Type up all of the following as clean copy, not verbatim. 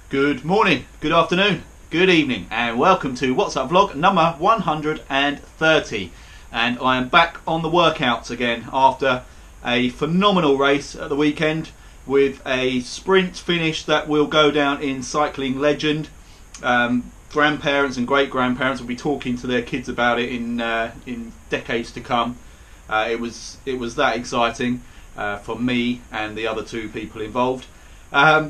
Good morning, good afternoon, good evening, and welcome to WhatsApp vlog number 130. And I am back on the workouts again after a phenomenal race at the weekend with a sprint finish that will go down in cycling legend. Grandparents and great grandparents will be talking to their kids about it in decades to come. It was that exciting for me and the other two people involved.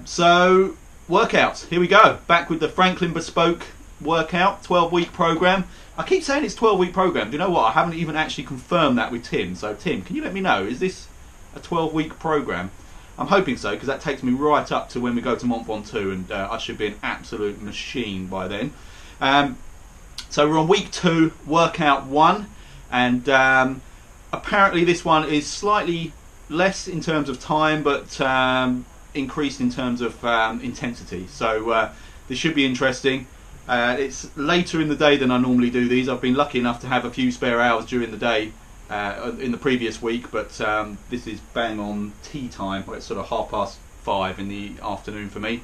So workouts, here we go, back with the Franklin Bespoke workout, 12-week program. I keep saying it's 12-week program. Do you know what? I haven't even actually confirmed that with Tim. So Tim, can you let me know, is this a 12-week program? I'm hoping so, because that takes me right up to when we go to Mont Ventoux, and I should be an absolute machine by then. So we're on week 2, workout 1, and apparently this one is slightly less in terms of time, but increased in terms of intensity. So this should be interesting. It's later in the day than I normally do these. I've been lucky enough to have a few spare hours during the day in the previous week, but this is bang on tea time. It's sort of 5:30 in the afternoon for me,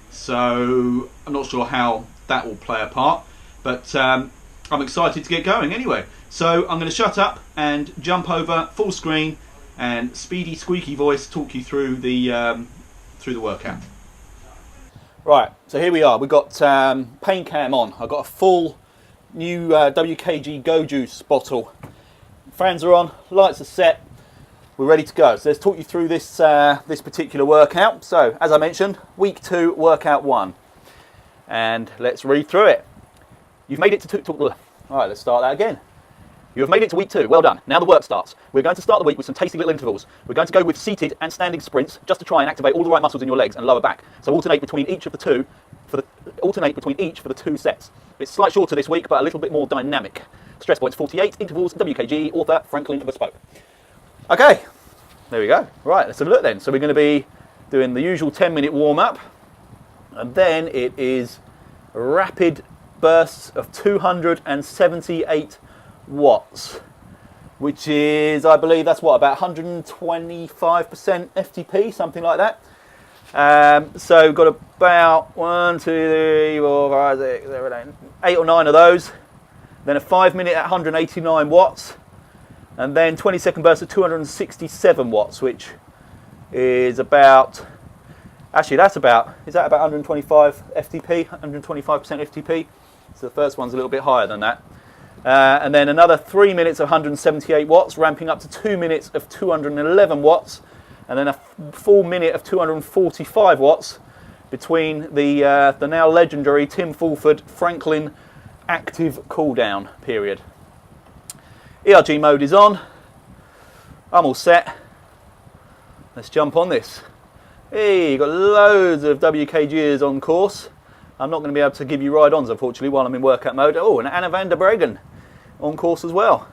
so I'm not sure how that will play a part, but I'm excited to get going anyway. So I'm going to shut up and jump over full screen and speedy squeaky voice talk you through the workout. Right, so here we are. We've got pain cam on. I've got a full new WKG Go Juice bottle. Fans are on, lights are set, we're ready to go. So let's talk you through this this particular workout. So as I mentioned, week 2, workout 1, and let's read through it. You've made it to all right, let's start that again. You have made it to week 2. Well done. Now the work starts. We're going to start the week with some tasty little intervals. We're going to go with seated and standing sprints just to try and activate all the right muscles in your legs and lower back. So alternate between each for the 2 sets. It's slightly shorter this week, but a little bit more dynamic. Stress points 48, intervals, WKG, author Franklin Bespoke. Okay, there we go. Right, let's have a look then. So we're going to be doing the usual 10-minute warm-up, and then it is rapid bursts of 278 watts, which is, I believe that's what, about 125% FTP, something like that. So we've got about 1, 2, 3, 4, 5, 6, 7, 8 or 9 of those. Then a 5-minute at 189 watts, and then 20-second burst of 267 watts, which is about, actually that's about, is that about 125 FTP, 125% FTP? So the first one's a little bit higher than that. And then another 3 minutes of 178 watts, ramping up to 2 minutes of 211 watts, and then a full minute of 245 watts between the now legendary Tim Fulford Franklin active cool down period. ERG mode is on. I'm all set. Let's jump on this. Hey, you've got loads of WKGers on course. I'm not going to be able to give you ride-ons, unfortunately, while I'm in workout mode. Oh, and Anna van der Breggen on course as well.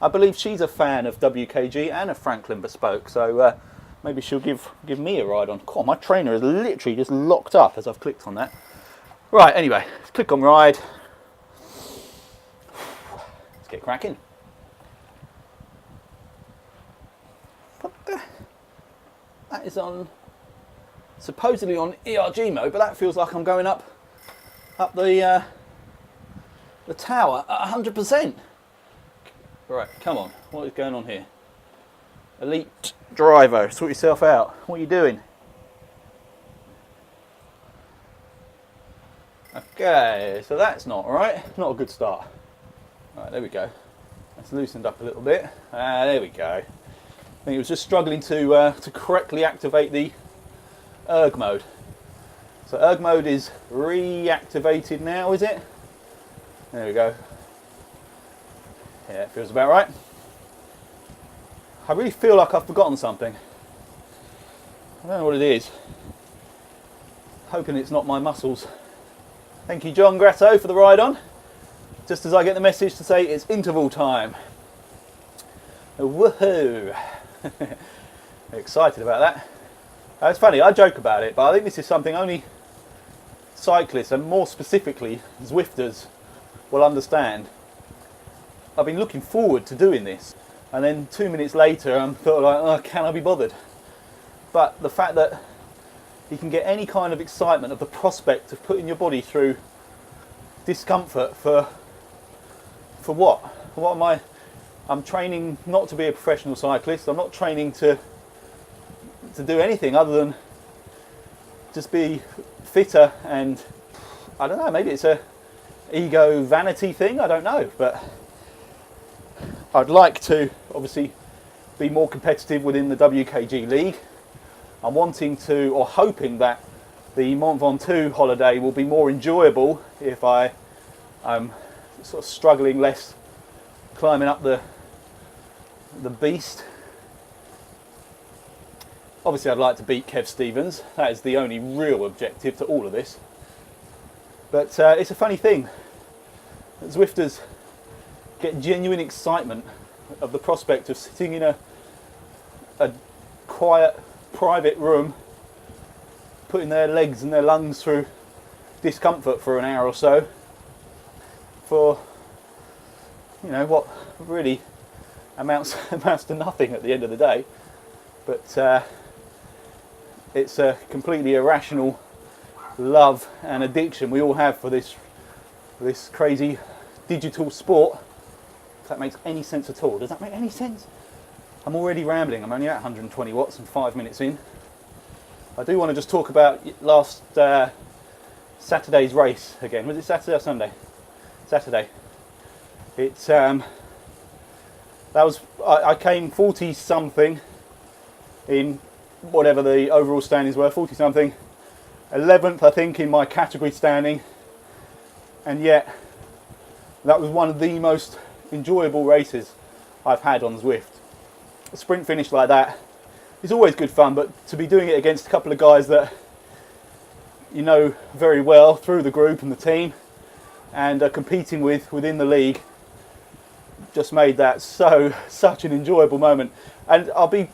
I believe she's a fan of WKG and of Franklin Bespoke, so maybe she'll give me a ride on. God, my trainer is literally just locked up as I've clicked on that. Right, anyway, let's click on ride. Let's get cracking. What the? That is on, supposedly on ERG mode, but that feels like I'm going up the tower at 100%. Right, come on, what is going on here? Elite driver, sort yourself out. What are you doing? Okay, so that's not right. Not a good start. Right, there we go. That's loosened up a little bit. There we go. I think it was just struggling to correctly activate the ERG mode. So ERG mode is reactivated now, is it? There we go. Yeah, it feels about right. I really feel like I've forgotten something. I don't know what it is. Hoping it's not my muscles. Thank you, John Gratto, for the ride on. Just as I get the message to say it's interval time. Woohoo! Excited about that. It's funny, I joke about it, but I think this is something only cyclists, and more specifically Zwifters, will understand. I've been looking forward to doing this, and then 2 minutes later I'm sort of like, oh, can I be bothered? But the fact that you can get any kind of excitement of the prospect of putting your body through discomfort for what? What am I? I'm training not to be a professional cyclist. I'm not training to do anything other than just be fitter, and I don't know, maybe it's a ego vanity thing, I don't know, but I'd like to obviously be more competitive within the WKG League. I'm wanting to, or hoping that the Mont Ventoux holiday will be more enjoyable if I'm sort of struggling less climbing up the beast. Obviously I'd like to beat Kev Stevens, that is the only real objective to all of this. But it's a funny thing, Zwifters get genuine excitement of the prospect of sitting in a quiet, private room, putting their legs and their lungs through discomfort for an hour or so, for, you know, what really amounts to nothing at the end of the day. But it's a completely irrational love and addiction we all have for this crazy digital sport. If that makes any sense at all. Does that make any sense? I'm already rambling. I'm only at 120 watts and 5 minutes in. I do want to just talk about last Saturday's race again. Was it Saturday or Sunday? Saturday. It's I came 40 something in whatever the overall standings were, 40 something, 11th I think in my category standing, and yet that was one of the most enjoyable races I've had on Zwift. A sprint finish like that is always good fun, but to be doing it against a couple of guys that you know very well through the group and the team and are competing within the league just made that such an enjoyable moment. And I'll be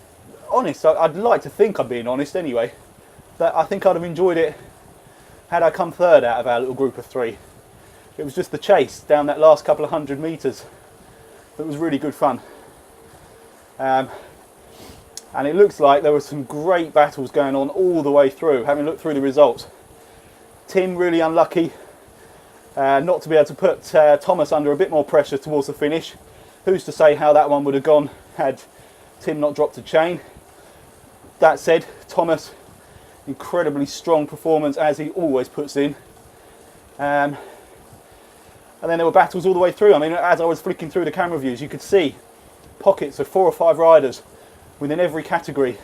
honest, I'd like to think I'm being honest anyway, that I think I'd have enjoyed it had I come third out of our little group of three. It was just the chase down that last couple of 100 metres that was really good fun. And it looks like there were some great battles going on all the way through, having looked through the results. Tim really unlucky not to be able to put Thomas under a bit more pressure towards the finish. Who's to say how that one would have gone had Tim not dropped a chain. That said, Thomas, incredibly strong performance as he always puts in. And then there were battles all the way through. I mean, as I was flicking through the camera views, you could see pockets of 4 or 5 riders within every category. You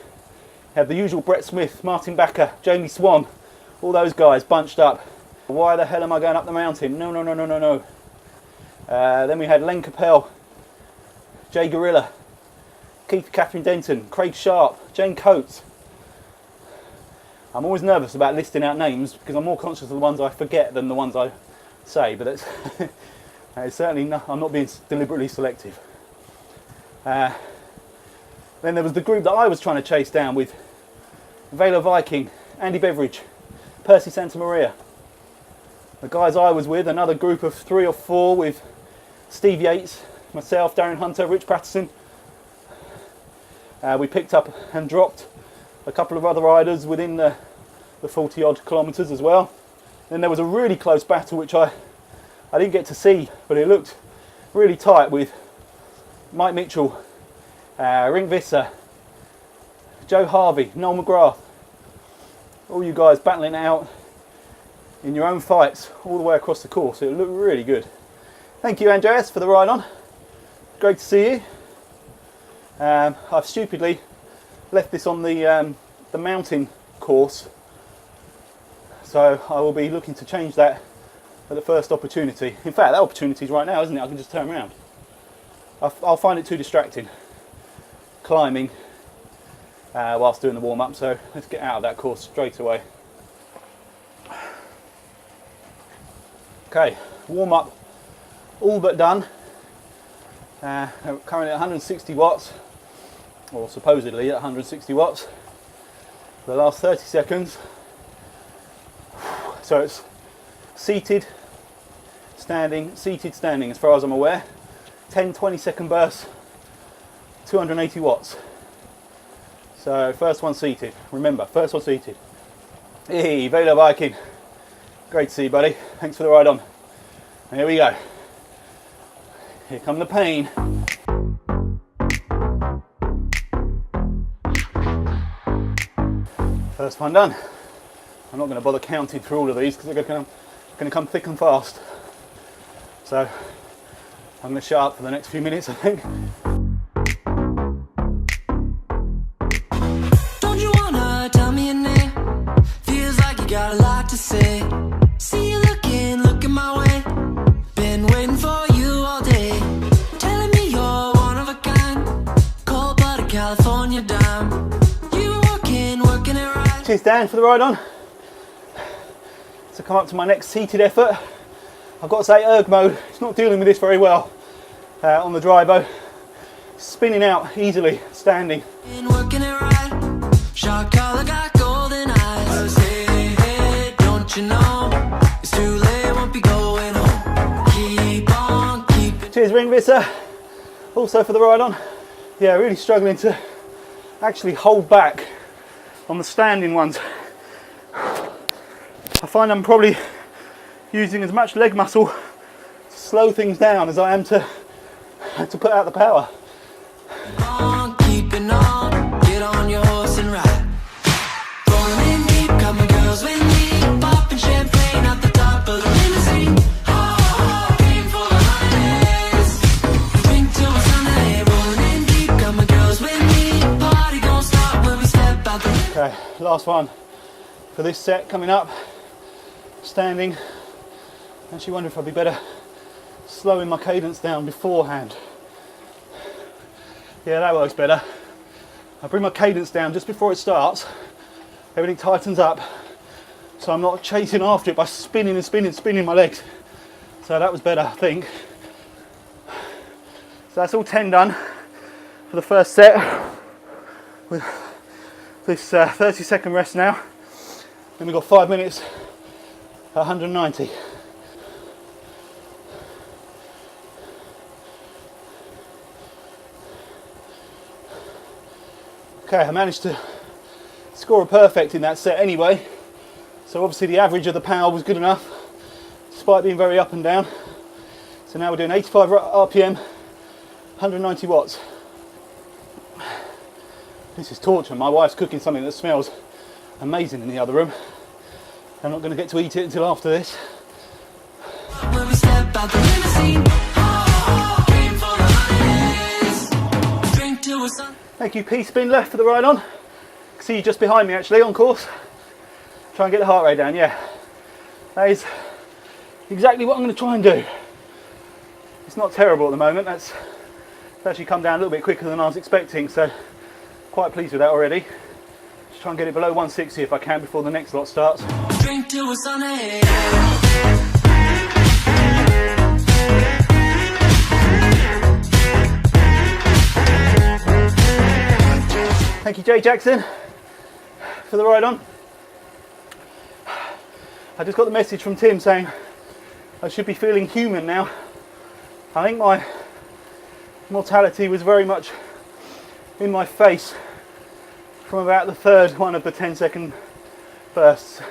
had the usual Brett Smith, Martin Backer, Jamie Swan, all those guys bunched up. Why the hell am I going up the mountain? No, no, no, no, no, no. Then we had Len Capel, Jay Gorilla, Keith Catherine Denton, Craig Sharp, Jane Coates. I'm always nervous about listing out names because I'm more conscious of the ones I forget than the ones I say, but it's certainly not, I'm not being deliberately selective. Then there was the group that I was trying to chase down with Velo Viking, Andy Beveridge, Percy Santamaria. The guys I was with, another group of 3 or 4 with Steve Yates, myself, Darren Hunter, Rich Patterson. We picked up and dropped a couple of other riders within the 40 odd kilometres as well. Then there was a really close battle which I didn't get to see, but it looked really tight with Mike Mitchell, Ring Visser, Joe Harvey, Noel McGrath. All you guys battling it out in your own fights all the way across the course. It looked really good. Thank you, Andreas, for the ride on. Great to see you. I've stupidly left this on the mountain course, so I will be looking to change that at the first opportunity. In fact, that opportunity is right now, isn't it? I can just turn around. I'll find it too distracting climbing whilst doing the warm-up, so let's get out of that course straight away. Okay, warm-up all but done. Currently at 160 watts, or supposedly at 160 watts. The last 30 seconds. So it's seated, standing, seated, standing as far as I'm aware. 10-20 second bursts, 280 watts. So first one seated, remember, first one seated. Hey, Velo Viking. Great to see you, buddy. Thanks for the ride on. And here we go. Here come the pain. First one done. I'm not going to bother counting through all of these because they're going to come thick and fast. So I'm going to shut up for the next few minutes, I think. Don't you wanna tell me your name? Feels like you got a lot to say. See you looking my way. Been waiting for you all day. Telling me you're one of a kind. Cold-blooded California dime. You working it right. Cheers, Dan, for the ride on. So come up to my next seated effort. I've got to say, erg mode, it's not dealing with this very well on the drivo. Spinning out easily, standing. Been working it right. Shot collar got golden eyes. Hey, don't you know? It's too late, won't be going home. Keep on keeping. Cheers, Ringvisser. Also for the ride on. Yeah, really struggling to actually hold back on the standing ones. I find I'm probably using as much leg muscle to slow things down as I am to put out the power. On, keeping on, get on your horse and ride. Rolling in deep, coming girls with me, popping champagne at the top of the limousine. Oh, came for the holidays. Drink till we're Sunday. Rolling in deep, coming girls with me. Party gon' start when we step out the limousine. Okay, last one for this set coming up. Standing. Actually wonder if I'd be better slowing my cadence down beforehand. Yeah, that works better. I bring my cadence down just before it starts. Everything tightens up, so I'm not chasing after it by spinning and spinning my legs. So that was better, I think. So that's all 10 done for the first set. With this 30-second rest now. Then we've got 5 minutes at 190. Okay, I managed to score a perfect in that set anyway, so obviously the average of the power was good enough despite being very up and down. So now we're doing 85 RPM, 190 watts. This is torture. My wife's cooking something that smells amazing in the other room. I'm not going to get to eat it until after this. When we step out the limousine, oh, came for the holidays. Drink till we're Sunday. Thank you, P Spin left for the ride on. See you just behind me actually on course. Try and get the heart rate down, yeah. That is exactly what I'm going to try and do. It's not terrible at the moment. It's actually come down a little bit quicker than I was expecting, so quite pleased with that already. Just try and get it below 160 if I can before the next lot starts. Drink till we're Sunday. Thank you, Jay Jackson, for the ride on. I just got the message from Tim saying I should be feeling human now. I think my mortality was very much in my face from about the third one of the 10-second bursts.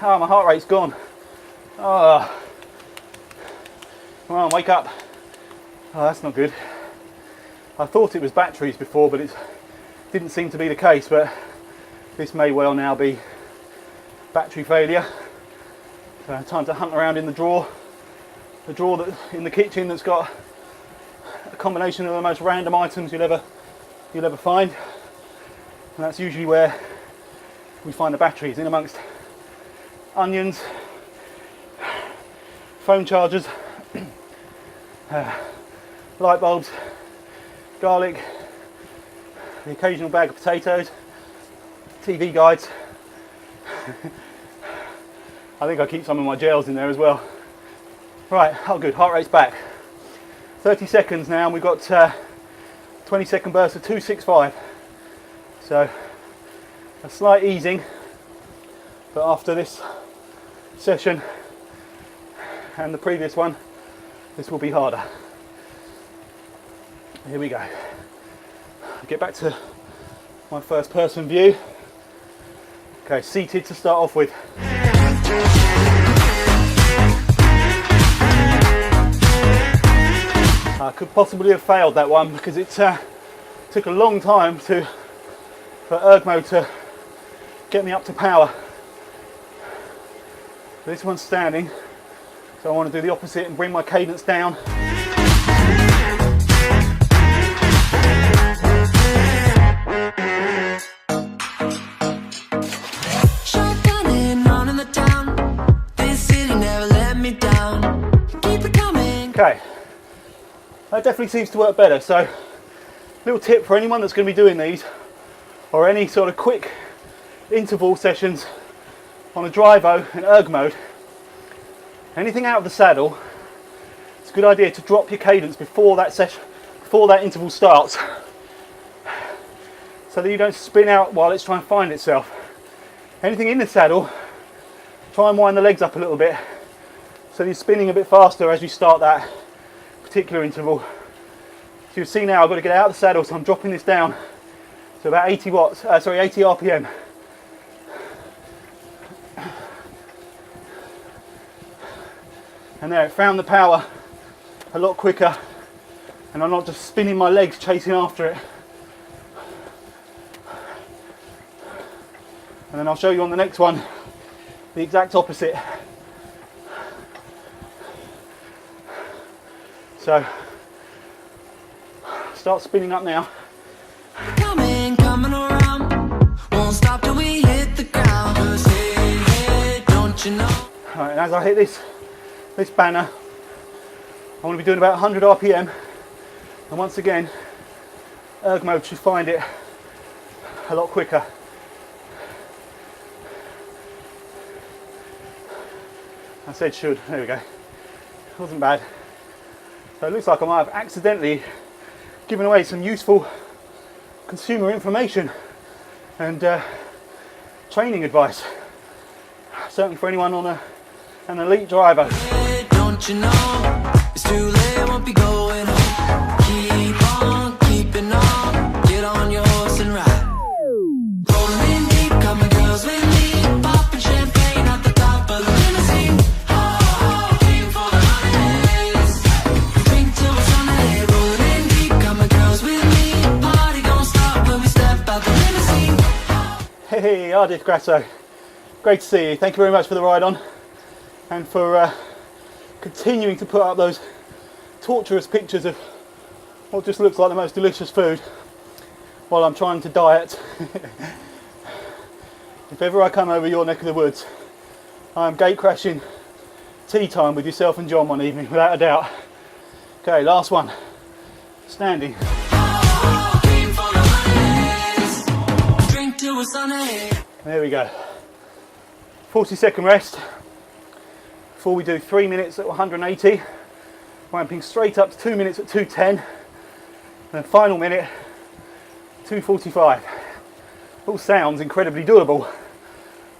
Oh, my heart rate's gone. Oh. Come on, wake up. Oh, that's not good. I thought it was batteries before, but it didn't seem to be the case, but this may well now be battery failure. So time to hunt around in the drawer that in the kitchen that's got a combination of the most random items you'll ever find, and that's usually where we find the batteries, in amongst onions, phone chargers, light bulbs, garlic, the occasional bag of potatoes, TV guides. I think I keep some of my gels in there as well. Right, oh good, heart rate's back. 30 seconds now, and we've got 20-second burst of 265. So a slight easing, but after this session and the previous one, this will be harder. Here we go. Get back to my first person view. Okay, seated to start off with. I could possibly have failed that one because it took a long time for Ergmo to get me up to power. This one's standing, so I want to do the opposite and bring my cadence down. Okay, that definitely seems to work better. So, little tip for anyone that's going to be doing these, or any sort of quick interval sessions on a drivo and erg mode. Anything out of the saddle, it's a good idea to drop your cadence before that session, before that interval starts, so that you don't spin out while it's trying to find itself. Anything in the saddle, try and wind the legs up a little bit, so you're spinning a bit faster as you start that particular interval. So you see now I've got to get out of the saddle, so I'm dropping this down to about 80 RPM. And there, it found the power a lot quicker, and I'm not just spinning my legs chasing after it. And then I'll show you on the next one the exact opposite. So, start spinning up now. Coming around, won't stop till we hit the ground. 'Cause hey, don't you know? Alright, and as I hit this banner, I want to be doing about 100 RPM, and once again, erg mode should find it a lot quicker. I said should, there we go. Wasn't bad. So it looks like I might have accidentally given away some useful consumer information and training advice. Certainly for anyone on an elite driver. Hey, don't you know? It's too late, won't be going home. Keep on keeping on. Get on your horse and ride. Rolling in deep, coming girls with me. Popping champagne at the top of the limousine. Oh, came for the holidays. Drink till we're Sunday. Rolling in deep, coming girls with me. Party don't stop when we step out the limousine. Hey, Ardif Grasso. Great to see you. Thank you very much for the ride on, and for continuing to put up those torturous pictures of what just looks like the most delicious food while I'm trying to diet. If ever I come over your neck of the woods, I am gate crashing tea time with yourself and John one evening, without a doubt. Okay, last one. Standing. Drink till we're Sunday. There we go. 40-second rest before we do 3 minutes at 180, ramping straight up to 2 minutes at 210, and then final minute 245. All sounds incredibly doable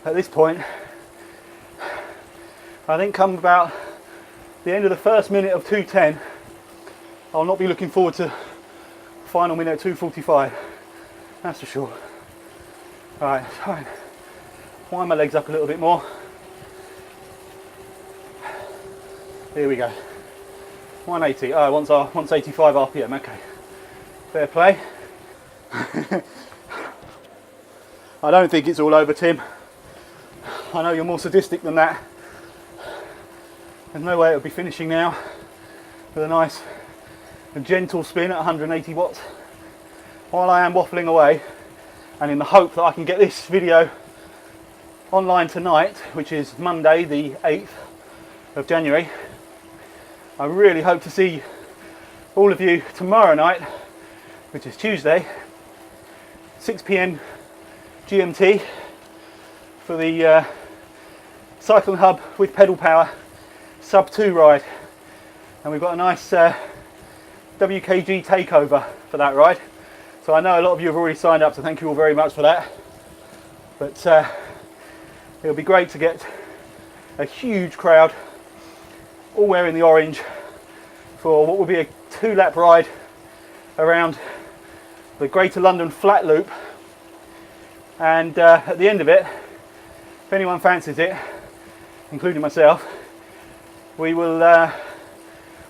at this point. I think come about the end of the first minute of 210, I'll not be looking forward to final minute at 245, that's for sure. Alright, fine. Wind my legs up a little bit more. Here we go. 180. Oh, once 185 RPM. Okay. Fair play. I don't think it's all over, Tim. I know you're more sadistic than that. There's no way it'll be finishing now with a nice and gentle spin at 180 watts. While I am waffling away, and in the hope that I can get this video online tonight, which is Monday the 8th of January. I really hope to see all of you tomorrow night, which is Tuesday, 6 PM GMT, for the Cycling Hub with pedal power sub 2 ride. And we've got a nice WKG takeover for that ride. So I know a lot of you have already signed up, so thank you all very much for that. But it'll be great to get a huge crowd all wearing the orange for what will be a 2-lap ride around the Greater London flat loop, and at the end of it if anyone fancies it, including myself, we will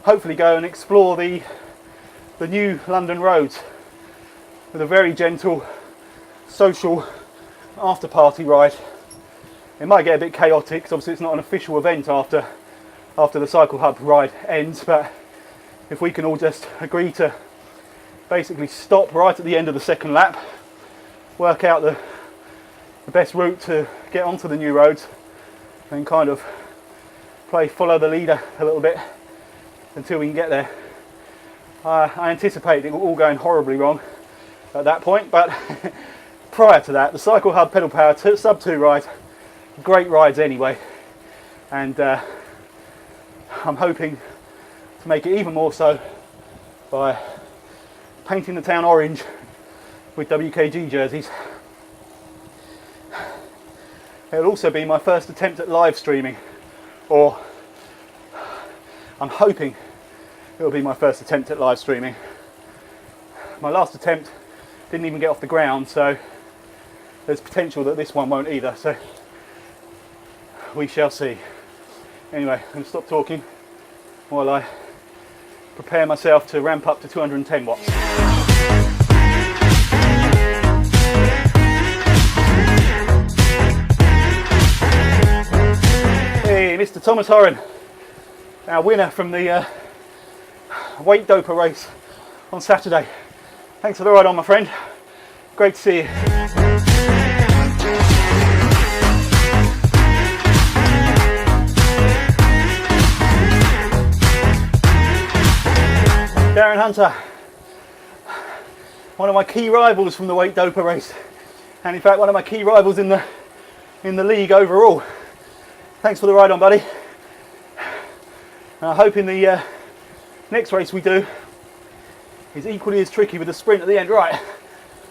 hopefully go and explore the new London roads with a very gentle social after party ride. It might get a bit chaotic because obviously it's not an official event after the Cycle Hub ride ends, but if we can all just agree to basically stop right at the end of the second lap, work out the best route to get onto the new roads, and kind of follow the leader a little bit until we can get there. I anticipate it all going horribly wrong at that point, but prior to that, the Cycle Hub pedal power sub 2 rides, great rides anyway, and I'm hoping to make it even more so by painting the town orange with WKG jerseys. It'll also be my first attempt at live streaming, or I'm hoping it'll be my first attempt at live streaming. My last attempt didn't even get off the ground, so there's potential that this one won't either, so we shall see. Anyway, I'm going to stop talking while I prepare myself to ramp up to 210 watts. Hey, Mr. Thomas Horan, our winner from the weight doper race on Saturday. Thanks for the ride on, my friend. Great to see you. Darren Hunter, one of my key rivals from the weight doper race, and in fact one of my key rivals in the league overall. Thanks for the ride on, buddy. I hope in the next race we do is equally as tricky with the sprint at the end. Right,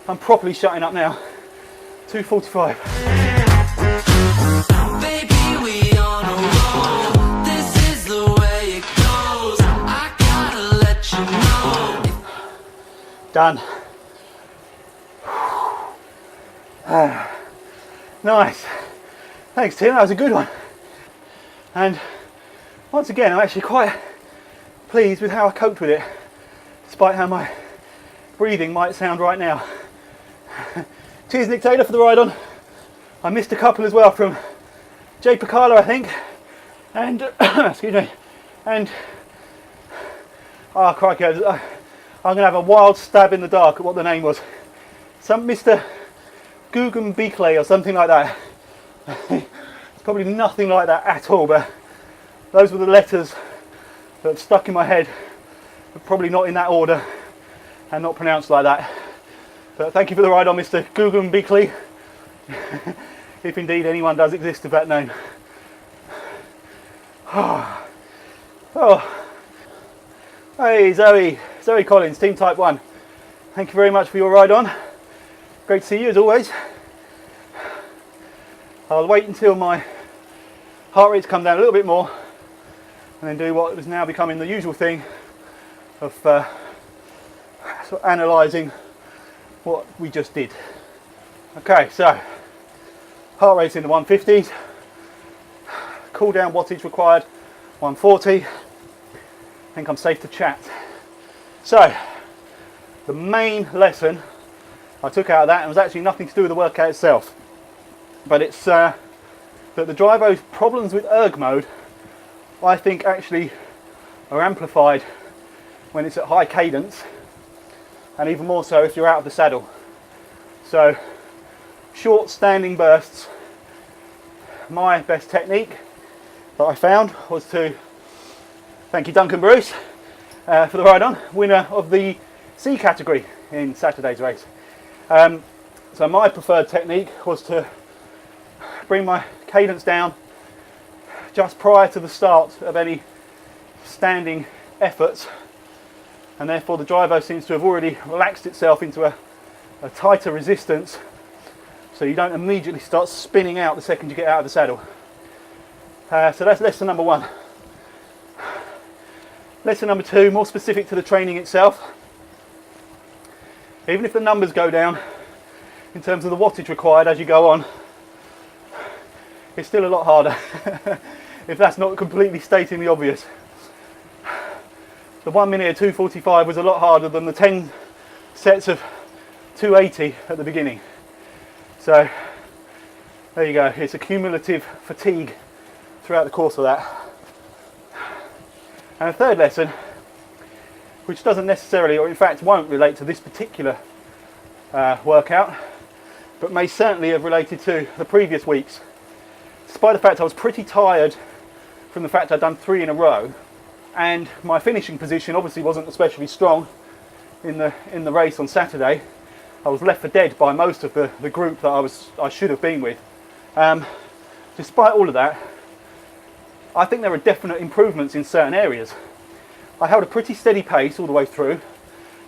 I'm properly shutting up now. 2:45. Baby, we on a roll. This is the way it goes. I gotta let you know. Done. Nice. Thanks, Tim. That was a good one. And once again, I'm actually quite pleased with how I coped with it, despite how my breathing might sound right now. Cheers, Nick Taylor, for the ride on. I missed a couple as well from Jay Picala, I think, and excuse me, and oh crikey, I'm going to have a wild stab in the dark at what the name was. Some Mr. Guggen Beakley or something like that. It's probably nothing like that at all, but those were the letters that have stuck in my head, but probably not in that order and not pronounced like that. But thank you for the ride on, Mr. Guggen Beakley, if indeed anyone does exist of that name. Oh. Hey Zoe Collins, Team Type 1. Thank you very much for your ride on. Great to see you as always. I'll wait until my heart rate's come down a little bit more and then do what is now becoming the usual thing of sort of analysing what we just did. Okay, so heart rate's in the 150s, cool down wattage required 140. I think I'm safe to chat. So the main lesson I took out of that, and was actually nothing to do with the workout itself, but it's that the Drivo's problems with erg mode, I think, actually are amplified when it's at high cadence, and even more so if you're out of the saddle. So short standing bursts, my best technique that I found was to, thank you Duncan Bruce for the ride on, winner of the C category in Saturday's race. So my preferred technique was to bring my cadence down just prior to the start of any standing efforts, and therefore the Drivo seems to have already relaxed itself into a tighter resistance, so you don't immediately start spinning out the second you get out of the saddle. So that's lesson number one. Lesson number two, more specific to the training itself. Even if the numbers go down in terms of the wattage required as you go on, it's still a lot harder if that's not completely stating the obvious. The 1 minute of 2:45 was a lot harder than the 10 sets of 280 at the beginning. So there you go, it's a cumulative fatigue throughout the course of that. And a third lesson, which doesn't necessarily, or in fact won't relate to this particular workout, but may certainly have related to the previous weeks. Despite the fact I was pretty tired from the fact I'd done 3 in a row, and my finishing position obviously wasn't especially strong in the race on Saturday. I was left for dead by most of the group that I should have been with. Despite all of that, I think there are definite improvements in certain areas. I held a pretty steady pace all the way through.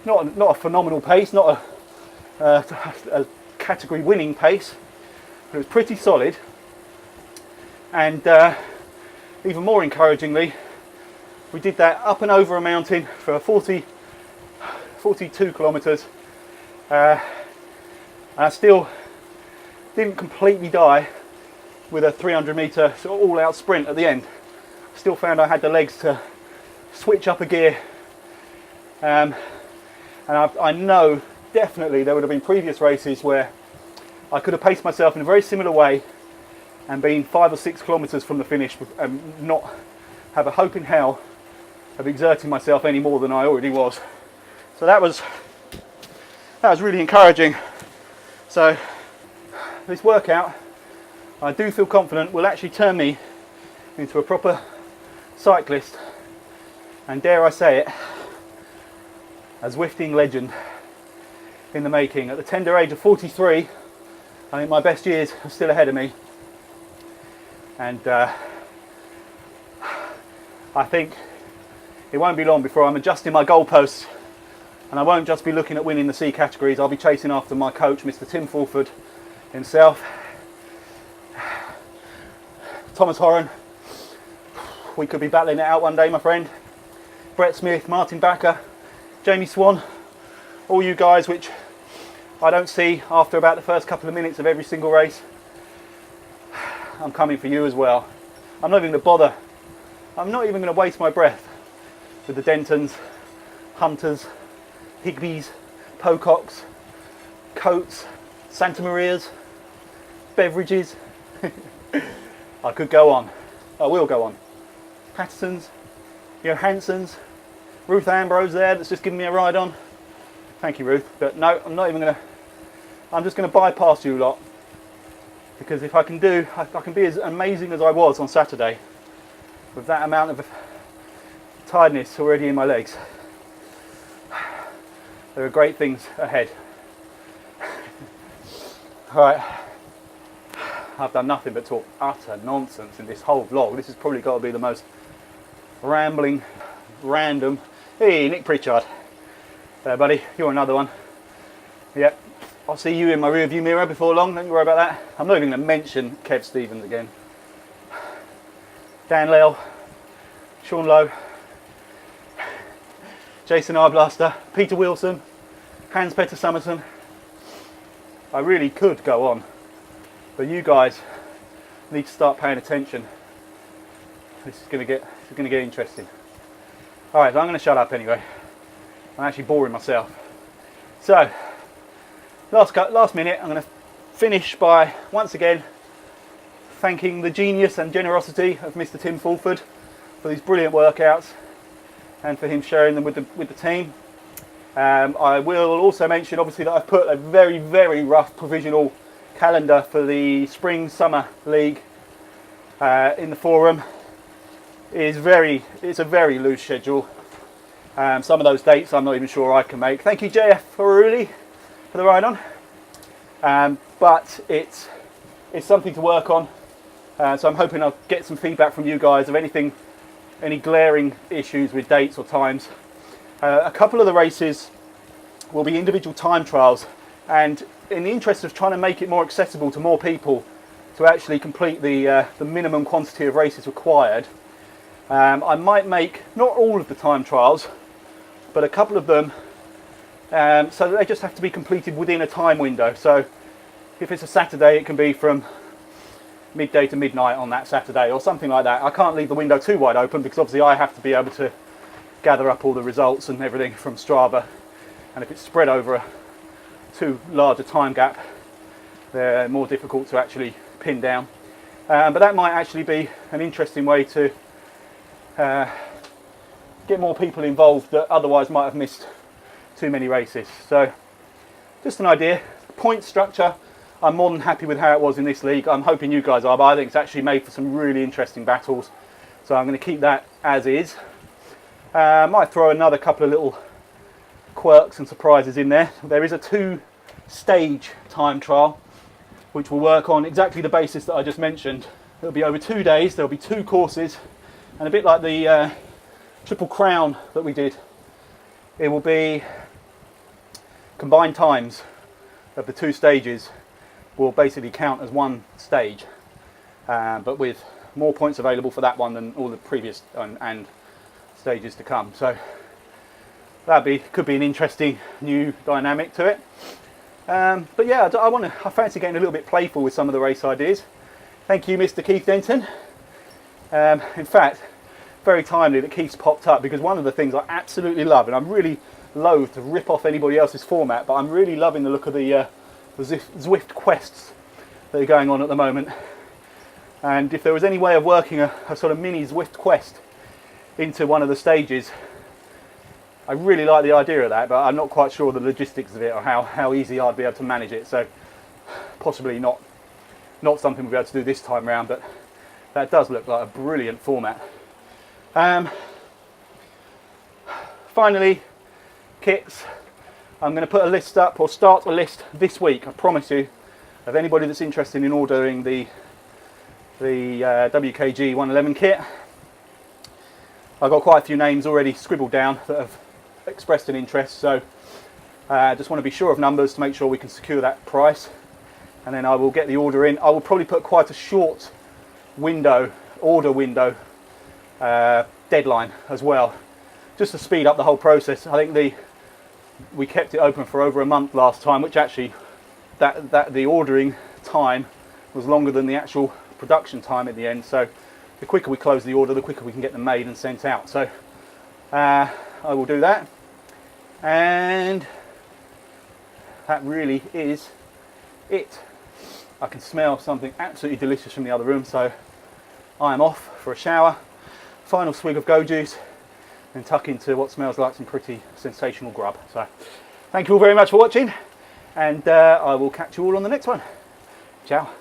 Not a phenomenal pace, not a category winning pace, but it was pretty solid. And even more encouragingly, we did that up and over a mountain for 42 kilometres. I still didn't completely die with a 300 metre sort of all-out sprint at the end. Still found I had the legs to switch up a gear. And I know definitely there would have been previous races where I could have paced myself in a very similar way and been 5 or 6 kilometres from the finish and not have a hope in hell of exerting myself any more than I already was. So that was really encouraging. So this workout, I do feel confident, will actually turn me into a proper cyclist, and dare I say it, a Zwifting legend in the making. At the tender age of 43, I think my best years are still ahead of me, and I think it won't be long before I'm adjusting my goalposts, and I won't just be looking at winning the C categories. I'll be chasing after my coach, Mr. Tim Fulford himself. Thomas Horan, we could be battling it out one day, my friend. Brett Smith, Martin Backer, Jamie Swan, all you guys which I don't see after about the first couple of minutes of every single race. I'm coming for you as well. I'm not even going to bother. I'm not even going to waste my breath with the Dentons, Hunters, Higbees, Pococks, Coates, Santa Marias, Beverages. I could go on. I will go on. Pattersons, Johanssons, Ruth Ambrose there that's just giving me a ride on. Thank you, Ruth. But no, I'm not even going to. I'm just going to bypass you lot, because if I can be as amazing as I was on Saturday with that amount of tiredness already in my legs, there are great things ahead. Alright, I've done nothing but talk utter nonsense in this whole vlog. This has probably got to be the most rambling, random. Hey, Nick Pritchard. There, buddy, you're another one. Yep, I'll see you in my rear view mirror before long, don't you worry about that. I'm not even going to mention Kev Stevens again. Dan Lyle, Sean Lowe, Jason Arblaster, Peter Wilson, Hans Petter Summerson. I really could go on, but you guys need to start paying attention. This is going to get interesting. All right, so I'm going to shut up anyway. I'm actually boring myself. So, last minute, I'm going to finish by once again thanking the genius and generosity of Mr. Tim Fulford for these brilliant workouts and for him sharing them with the team. I will also mention, obviously, that I've put a very, very rough provisional calendar for the Spring-Summer League in the forum. It's a very loose schedule. Some of those dates I'm not even sure I can make. Thank you, JF Faruli, for the ride on. But it's something to work on. So I'm hoping I'll get some feedback from you guys of any glaring issues with dates or times. A couple of the races will be individual time trials, and in the interest of trying to make it more accessible to more people to actually complete the minimum quantity of races required, I might make not all of the time trials, but a couple of them, so that they just have to be completed within a time window. So if it's a Saturday, it can be from midday to midnight on that Saturday or something like that. I can't leave the window too wide open because obviously I have to be able to gather up all the results and everything from Strava, and if it's spread over a too large a time gap, they're more difficult to actually pin down. But that might actually be an interesting way to get more people involved that otherwise might have missed too many races. So just an idea. Point structure, I'm more than happy with how it was in this league. I'm hoping you guys are, but I think it's actually made for some really interesting battles. So I'm going to keep that as is. Might throw another couple of little quirks and surprises in there. There is a 2-stage time trial which will work on exactly the basis that I just mentioned. It'll be over 2 days, there'll be 2 courses, and a bit like the Triple Crown that we did, it will be combined times of the 2 stages will basically count as 1 stage, but with more points available for that one than all the previous and stages to come. So could be an interesting new dynamic to it. But yeah, I fancy getting a little bit playful with some of the race ideas. Thank you, Mr. Keith Denton. In fact, very timely that Keith's popped up, because one of the things I absolutely love, and I'm really loath to rip off anybody else's format, but I'm really loving the look of the Zwift quests that are going on at the moment. And if there was any way of working a sort of mini Zwift quest into one of the stages, I really like the idea of that, but I'm not quite sure the logistics of it or how easy I'd be able to manage it. So possibly not something we'll be able to do this time round, but that does look like a brilliant format. Finally, kits. I'm going to put a list up, or start a list this week, I promise you, of anybody that's interested in ordering the WKG 111 kit. I've got quite a few names already scribbled down that have expressed an interest, so just want to be sure of numbers to make sure we can secure that price, and then I will get the order in. I will probably put quite a short order window deadline as well, just to speed up the whole process. I think we kept it open for over a month last time, which actually the ordering time was longer than the actual production time at the end. So the quicker we close the order, the quicker we can get them made and sent out. So I will do that, and that really is it. I can smell something absolutely delicious from the other room, so I am off for a shower, final swig of Go Juice, and tuck into what smells like some pretty sensational grub. So thank you all very much for watching, and I will catch you all on the next one. Ciao.